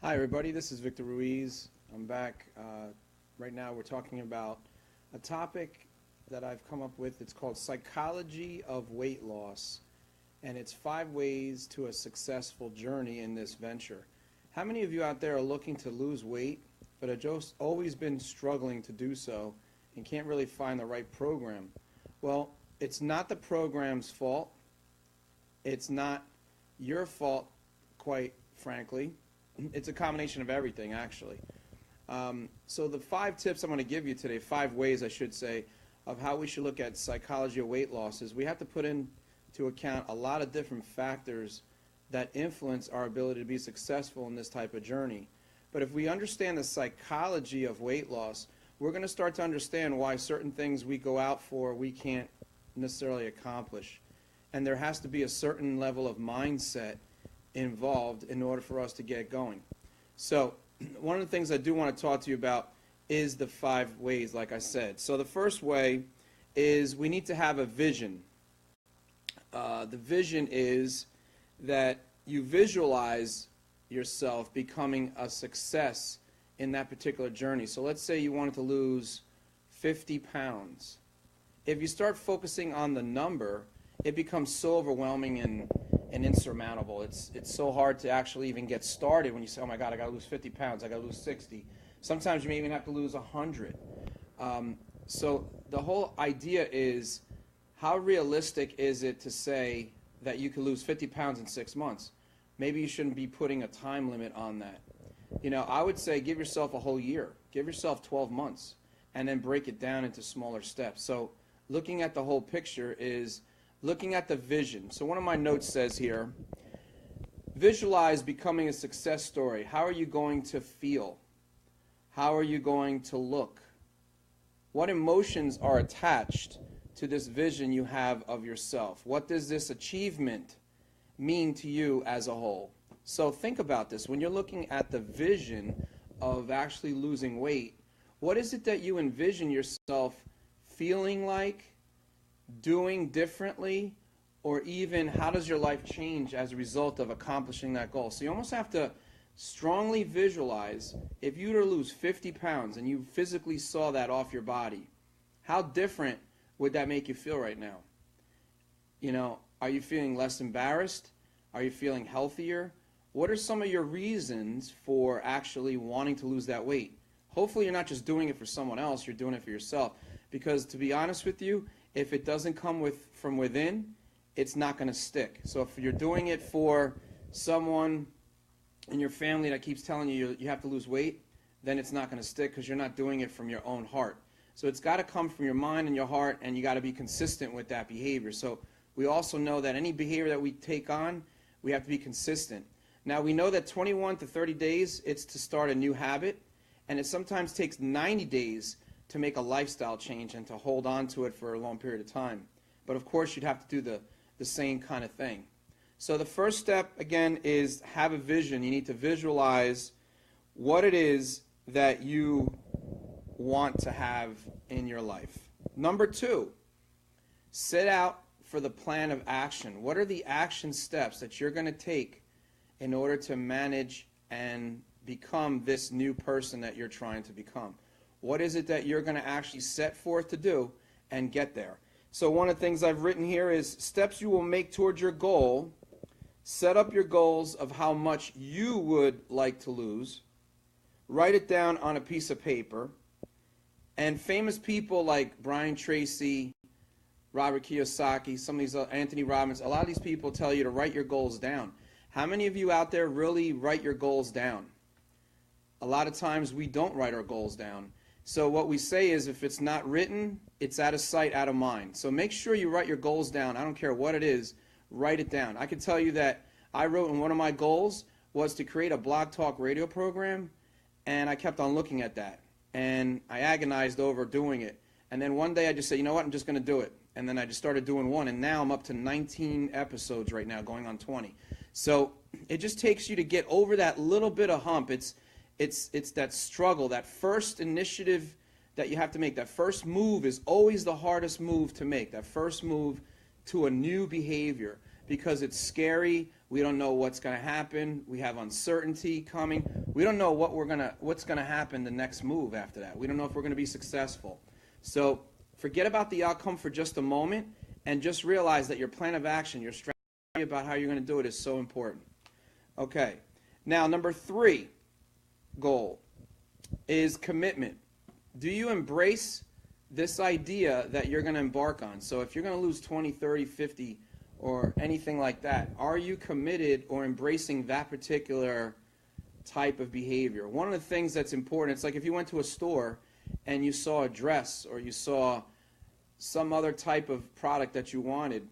Hi, everybody. This is Victor Ruiz. I'm back. Right now, we're talking about a topic that I've come up with. It's called Psychology of Weight Loss, and it's 5 ways to a successful journey in this venture. How many of you out there are looking to lose weight, but have just always been struggling to do so and can't really find the right program? Well, it's not the program's fault. It's not your fault, quite frankly. It's a combination of everything, actually. So the 5 tips I'm going to give you today, 5 ways I should say, of how we should look at psychology of weight loss is we have to put into account a lot of different factors that influence our ability to be successful in this type of journey. But if we understand the psychology of weight loss, we're going to start to understand why certain things we go out for we can't necessarily accomplish. And there has to be a certain level of mindset involved in order for us to get going. So one of the things I do want to talk to you about is the 5 ways, like I said. So the first way is we need to have a vision. The vision is that you visualize yourself becoming a success in that particular journey. So let's say you wanted to lose 50 pounds. If you start focusing on the number, it becomes so overwhelming and insurmountable. It's so hard to actually even get started when you say, oh my God, I got to lose 50 pounds, I got to lose 60. Sometimes you may even have to lose 100. So the whole idea is, how realistic is it to say that you could lose 50 pounds in 6 months? Maybe you shouldn't be putting a time limit on that. You know, I would say give yourself a whole year. Give yourself 12 months and then break it down into smaller steps. So looking at the whole picture is looking at the vision. So one of my notes says here, visualize becoming a success story. How are you going to feel? How are you going to look? What emotions are attached to this vision you have of yourself? What does this achievement mean to you as a whole? So think about this. When you're looking at the vision of actually losing weight, what is it that you envision yourself feeling like, doing differently, or even how does your life change as a result of accomplishing that goal? So you almost have to strongly visualize, if you were to lose 50 pounds and you physically saw that off your body, how different would that make you feel right now? You know, are you feeling less embarrassed? Are you feeling healthier? What are some of your reasons for actually wanting to lose that weight? Hopefully you're not just doing it for someone else, you're doing it for yourself. Because to be honest with you, if it doesn't come from within, it's not going to stick. So if you're doing it for someone in your family that keeps telling you you have to lose weight, then it's not going to stick because you're not doing it from your own heart. So it's got to come from your mind and your heart, and you got to be consistent with that behavior. So we also know that any behavior that we take on, we have to be consistent. Now we know that 21 to 30 days, it's to start a new habit, and it sometimes takes 90 days to make a lifestyle change and to hold on to it for a long period of time. But of course, you'd have to do the same kind of thing. So the first step, again, is have a vision. You need to visualize what it is that you want to have in your life. Number 2, set out for the plan of action. What are the action steps that you're going to take in order to manage and become this new person that you're trying to become? What is it that you're going to actually set forth to do and get there? So one of the things I've written here is steps you will make towards your goal. Set up your goals of how much you would like to lose. Write it down on a piece of paper. And famous people like Brian Tracy, Robert Kiyosaki, some of these Anthony Robbins, a lot of these people tell you to write your goals down. How many of you out there really write your goals down? A lot of times we don't write our goals down. So what we say is, if it's not written, it's out of sight, out of mind. So make sure you write your goals down. I don't care what it is, write it down. I can tell you that I wrote in one of my goals was to create a blog talk radio program, and I kept on looking at that. And I agonized over doing it. And then one day I just said, you know what, I'm just going to do it. And then I just started doing one, and now I'm up to 19 episodes right now, going on 20. So it just takes you to get over that little bit of hump. It's that struggle, that first initiative that you have to make. That first move is always the hardest move to make. That first move to a new behavior, because it's scary, We don't know what's going to happen. We have uncertainty coming. We don't know what's going to happen the next move after that. We don't know if we're going to be successful. So forget about the outcome for just a moment and just realize that your plan of action, your strategy about how you're going to do it is so important. Okay. Now, number 3 goal is commitment. Do you embrace this idea that you're going to embark on? So if you're going to lose 20, 30, 50, or anything like that, are you committed or embracing that particular type of behavior? One of the things that's important, it's like if you went to a store and you saw a dress or you saw some other type of product that you wanted,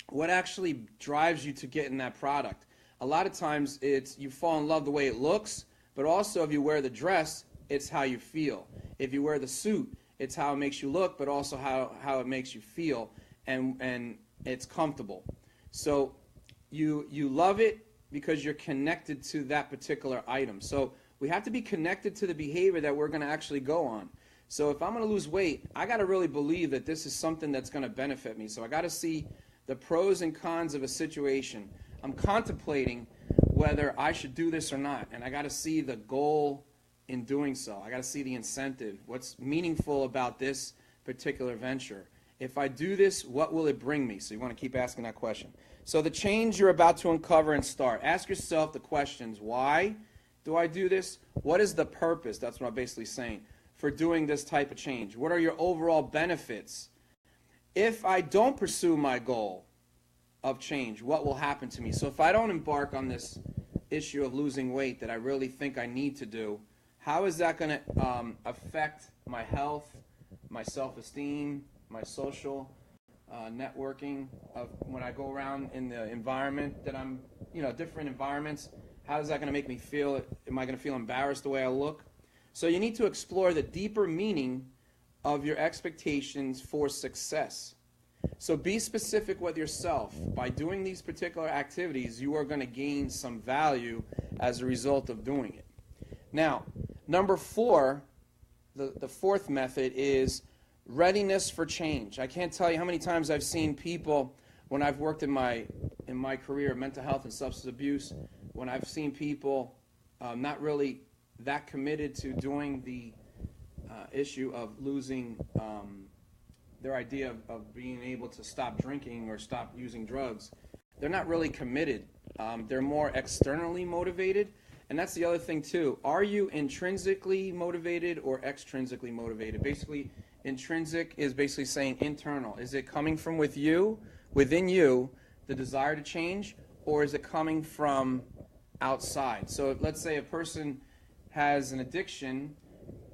what actually drives you to getting that product? A lot of times it's you fall in love the way it looks, but also if you wear the dress, it's how you feel. If you wear the suit, it's how it makes you look, but also how it makes you feel, and it's comfortable. So you love it because you're connected to that particular item. So we have to be connected to the behavior that we're going to actually go on. So if I'm going to lose weight, I got to really believe that this is something that's going to benefit me. So I got to see the pros and cons of a situation. I'm contemplating whether I should do this or not, and I got to see the goal in doing so. I got to see the incentive. What's meaningful about this particular venture? If I do this, what will it bring me? So you want to keep asking that question. So the change you're about to uncover and start, ask yourself the questions. Why do I do this? What is the purpose? That's what I'm basically saying for doing this type of change. What are your overall benefits? If I don't pursue my goal of change, what will happen to me? So if I don't embark on this issue of losing weight that I really think I need to do, how is that going to affect my health, my self-esteem, my social networking of when I go around in the environment that I'm, different environments? How is that going to make me feel? Am I going to feel embarrassed the way I look? So you need to explore the deeper meaning of your expectations for success. So be specific with yourself. By doing these particular activities, you are going to gain some value as a result of doing it. Now, number 4, the fourth method is readiness for change. I can't tell you how many times I've seen people when I've worked in my career, mental health and substance abuse, when I've seen people not really that committed to doing the issue of losing their idea of being able to stop drinking or stop using drugs. They're not really committed. They're more externally motivated. And that's the other thing too. Are you intrinsically motivated or extrinsically motivated? Basically, intrinsic is basically saying internal. Is it coming from within you, the desire to change, or is it coming from outside? So let's say a person has an addiction,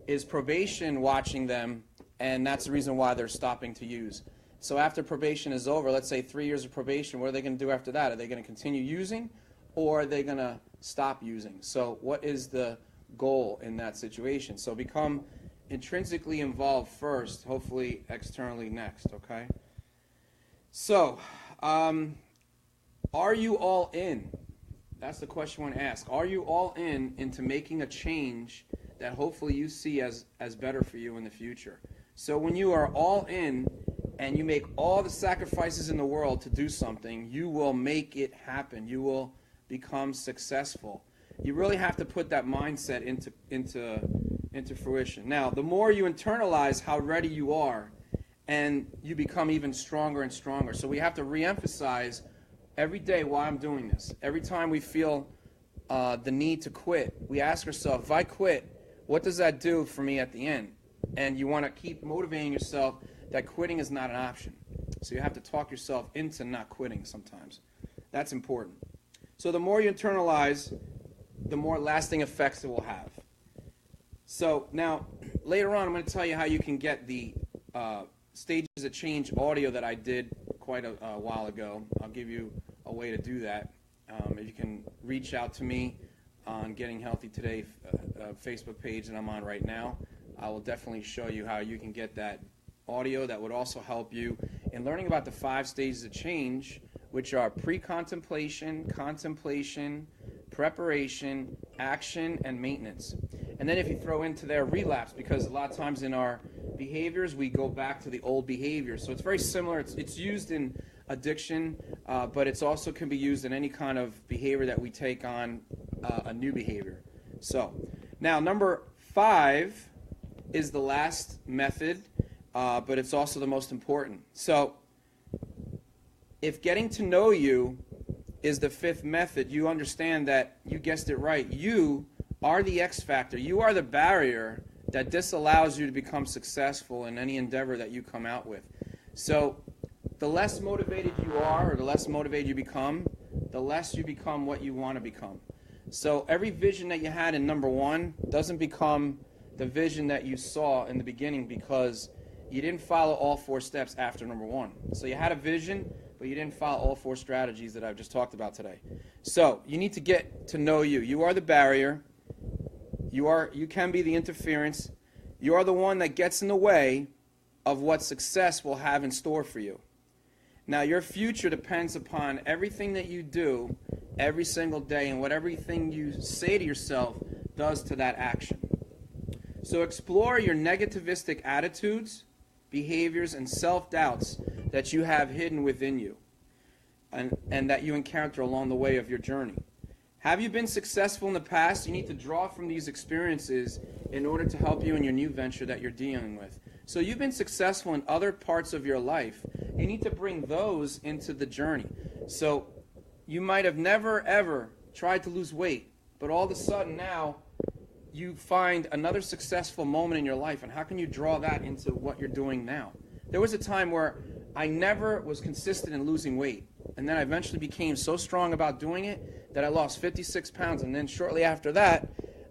is probation watching them, and that's the reason why they're stopping to use. So after probation is over, let's say 3 years of probation, what are they going to do after that? Are they going to continue using, or are they going to stop using? So what is the goal in that situation? So become intrinsically involved first, hopefully externally next, okay? So, are you all in? That's the question I want to ask. Are you all in into making a change that hopefully you see as better for you in the future? So when you are all in and you make all the sacrifices in the world to do something, you will make it happen. You will become successful. You really have to put that mindset into fruition. Now, the more you internalize how ready you are, and you become even stronger and stronger. So we have to reemphasize every day why I'm doing this. Every time we feel the need to quit, we ask ourselves, if I quit, what does that do for me at the end? And you want to keep motivating yourself that quitting is not an option. So you have to talk yourself into not quitting sometimes. That's important. So the more you internalize, the more lasting effects it will have. So now, later on, I'm going to tell you how you can get the Stages of Change audio that I did quite a while ago. I'll give you a way to do that. If you can reach out to me on Getting Healthy Today Facebook page that I'm on right now, I will definitely show you how you can get that audio that would also help you in learning about the 5 stages of change, which are pre-contemplation, contemplation, preparation, action, and maintenance. And then if you throw into there relapse, because a lot of times in our behaviors we go back to the old behavior. So it's very similar. It's used in addiction, but it's also can be used in any kind of behavior that we take on, a new behavior. So now number 5 is the last method, but it's also the most important. So if getting to know you is the 5th method, you understand that you guessed it right. You are the X factor. You are the barrier that disallows you to become successful in any endeavor that you come out with. So the less motivated you are, or the less motivated you become, the less you become what you want to become. So every vision that you had in number 1 doesn't become the vision that you saw in the beginning because you didn't follow all 4 steps after number 1. So you had a vision, but you didn't follow all 4 strategies that I've just talked about today. So you need to get to know you. You are the barrier. You can be the interference. You are the one that gets in the way of what success will have in store for you. Now, your future depends upon everything that you do every single day and what everything you say to yourself does to that action. So explore your negativistic attitudes, behaviors, and self-doubts that you have hidden within you and that you encounter along the way of your journey. Have you been successful in the past? You need to draw from these experiences in order to help you in your new venture that you're dealing with. So you've been successful in other parts of your life. You need to bring those into the journey. So you might have never, ever tried to lose weight, but all of a sudden now you find another successful moment in your life, and how can you draw that into what you're doing now? There was a time where I never was consistent in losing weight, and then I eventually became so strong about doing it that I lost 56 pounds, and then shortly after that,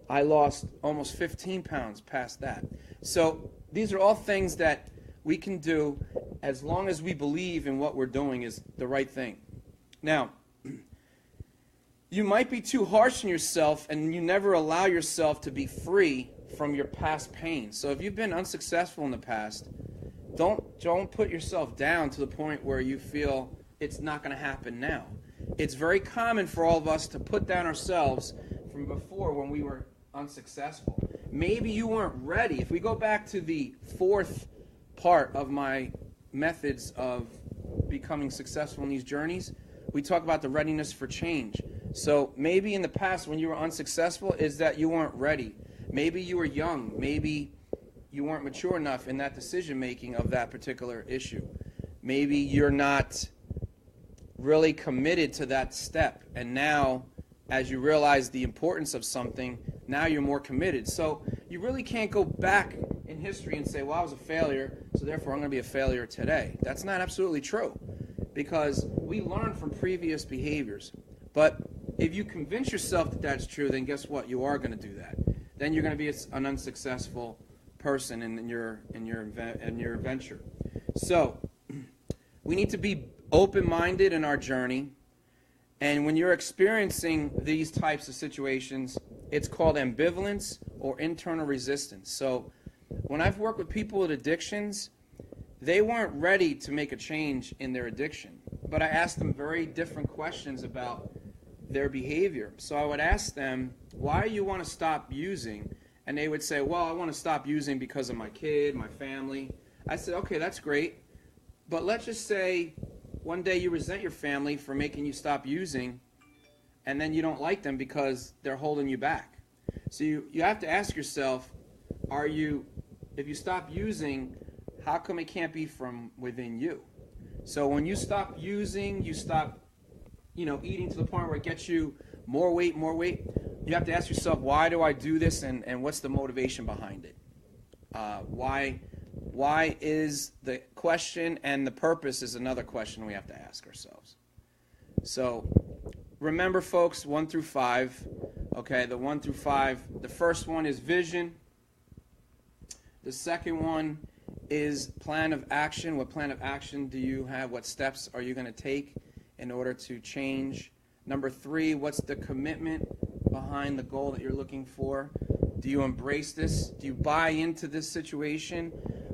I lost almost 15 pounds past that. So these are all things that we can do as long as we believe in what we're doing is the right thing. Now, you might be too harsh on yourself, and you never allow yourself to be free from your past pain. So if you've been unsuccessful in the past, don't put yourself down to the point where you feel it's not going to happen now. It's very common for all of us to put down ourselves from before when we were unsuccessful. Maybe you weren't ready. If we go back to the 4th part of my methods of becoming successful in these journeys, we talk about the readiness for change. So maybe in the past when you were unsuccessful is that you weren't ready. Maybe you were young. Maybe you weren't mature enough in that decision making of that particular issue. Maybe you're not really committed to that step, and now as you realize the importance of something, now you're more committed. So you really can't go back in history and say, well, I was a failure, so therefore I'm going to be a failure today. That's not absolutely true, because we learn from previous behaviors. But if you convince yourself that that's true, then guess what? You are going to do that. Then you're going to be an unsuccessful person in your venture. So we need to be open-minded in our journey, and when you're experiencing these types of situations, it's called ambivalence or internal resistance. So when I've worked with people with addictions, they weren't ready to make a change in their addiction, but I asked them very different questions about their behavior. So I would ask them, why do you want to stop using? And they would say, well, I want to stop using because of my kid, my family. I said, okay, that's great, but let's just say one day you resent your family for making you stop using, and then you don't like them because they're holding you back. So you have to ask yourself, if you stop using, how come it can't be from within you? So when you stop using, you stop eating to the point where it gets you more weight, you have to ask yourself, why do I do this, and what's the motivation behind it? Why is the question, and the purpose is another question we have to ask ourselves. So remember, folks, 1 through 5. Okay, the 1 through 5. The first one is vision. The second one is plan of action. What plan of action do you have? What steps are you going to take in order to change? Number 3, what's the commitment behind the goal that you're looking for? Do you embrace this? Do you buy into this situation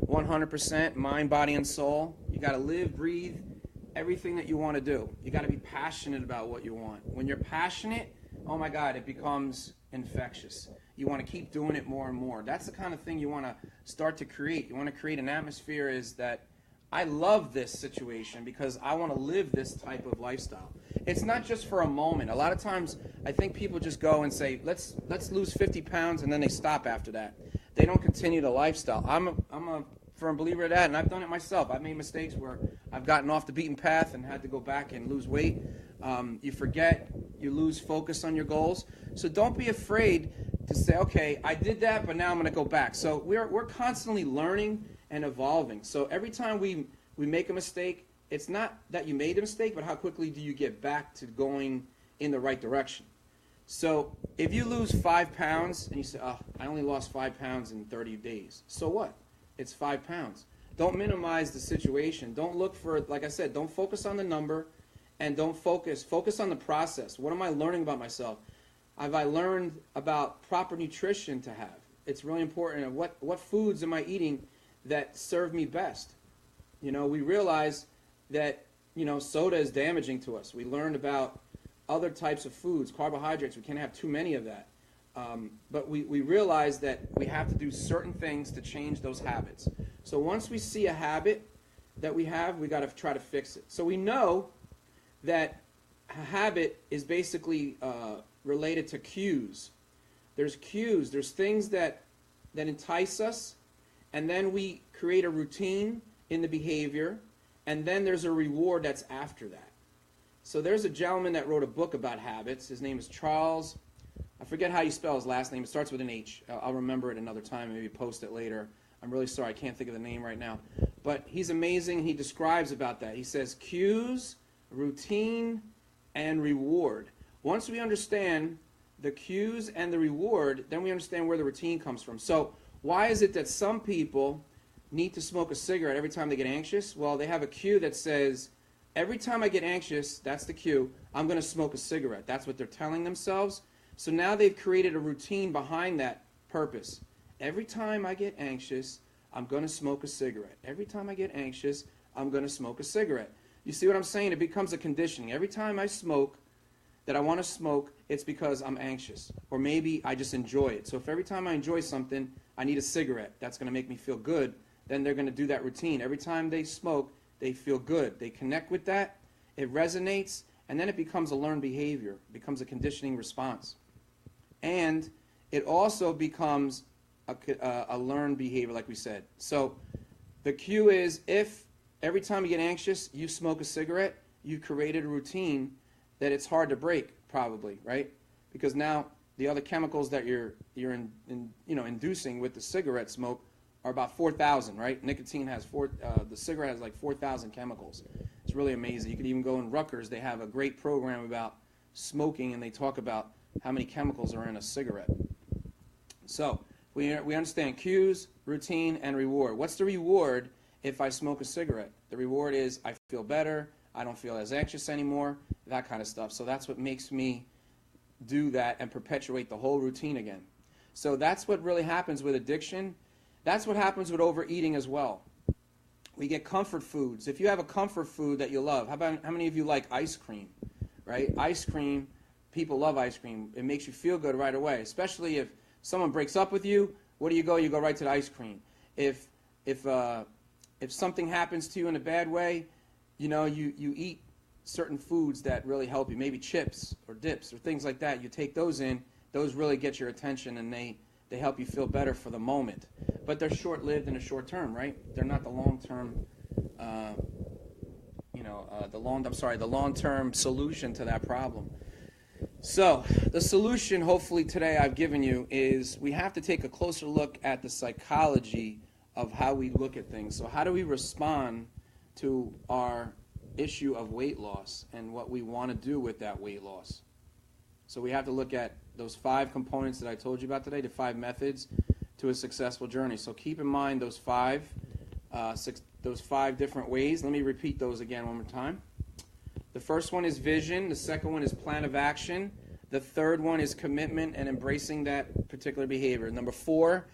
100%, mind, body, and soul? You got to live, breathe, everything that you want to do. You got to be passionate about what you want. When you're passionate, oh my God, it becomes infectious. You want to keep doing it more and more. That's the kind of thing you want to start to create. You want to create an atmosphere is that I love this situation because I want to live this type of lifestyle. It's not just for a moment. A lot of times I think people just go and say, let's lose 50 pounds, and then they stop after that. They don't continue the lifestyle. I'm a firm believer of that, and I've done it myself. I've made mistakes where I've gotten off the beaten path and had to go back and lose weight. You forget, you lose focus on your goals. So don't be afraid to say, okay, I did that, but now I'm going to go back. So we're constantly learning and evolving. So every time we make a mistake, it's not that you made a mistake, but how quickly do you get back to going in the right direction. So if you lose 5 pounds and you say, oh, I only lost 5 pounds in 30 days. So what? It's 5 pounds. Don't minimize the situation. Don't look for, like I said, don't focus on the number, and don't focus on the process. What am I learning about myself? Have I learned about proper nutrition to have? It's really important. And what foods am I eating that serve me best? You know, we realize that, you know, soda is damaging to us. We learned about other types of foods, carbohydrates. We can't have too many of that. But we realize that we have to do certain things to change those habits. So once we see a habit that we have, we got to try to fix it. So we know that a habit is basically related to cues. There's cues. There's things that entice us, and then we create a routine in the behavior, and then there's a reward that's after that. So there's a gentleman that wrote a book about habits. His name is Charles. I forget how you spell his last name. It starts with an H. I'll remember it another time, maybe post it later. I'm really sorry, I can't think of the name right now. But he's amazing. He describes about that. He says cues, routine, and reward. Once we understand the cues and the reward, then we understand where the routine comes from. So why is it that some people need to smoke a cigarette every time they get anxious? Well, they have a cue that says, every time I get anxious, that's the cue, I'm going to smoke a cigarette. That's what they're telling themselves. So now they've created a routine behind that purpose. Every time I get anxious, I'm going to smoke a cigarette. Every time I get anxious, I'm going to smoke a cigarette. You see what I'm saying? It becomes a conditioning. Every time I smoke, that I want to smoke, it's because I'm anxious. Or maybe I just enjoy it. So if every time I enjoy something, I need a cigarette, that's going to make me feel good, then they're going to do that routine. Every time they smoke, they feel good. They connect with that, it resonates, and then it becomes a learned behavior. It becomes a conditioning response. And it also becomes a learned behavior, like we said. So the cue is, if every time you get anxious, you smoke a cigarette, you created a routine that it's hard to break, probably, right? Because now the other chemicals that you're inducing with the cigarette smoke are about 4,000, right? Nicotine has the cigarette has like 4,000 chemicals. It's really amazing. You could even go in Rutgers. They have a great program about smoking, and they talk about how many chemicals are in a cigarette. So we understand cues, routine, and reward. What's the reward if I smoke a cigarette? The reward is I feel better, I don't feel as anxious anymore, that kind of stuff. So that's what makes me do that and perpetuate the whole routine again. So that's what really happens with addiction. That's what happens with overeating as well. We get comfort foods. If you have a comfort food that you love, how many of you like ice cream, right? Ice cream, people love ice cream. It makes you feel good right away, especially if someone breaks up with you. Where do you go? You go right to the ice cream. If something happens to you in a bad way, you eat certain foods that really help you, maybe chips or dips or things like that. You take those in, those really get your attention, and they help you feel better for the moment. But they're short-lived in the short term, right? They're not the long-term, the long-term solution to that problem. So the solution, hopefully today I've given you, is we have to take a closer look at the psychology of how we look at things. So how do we respond to our issue of weight loss and what we want to do with that weight loss? So we have to look at those 5 components that I told you about today, the 5 methods to a successful journey. So keep in mind those 5 different ways. Let me repeat those again one more time. The first one is vision. The second one is plan of action. The third one is commitment and embracing that particular behavior. Number 4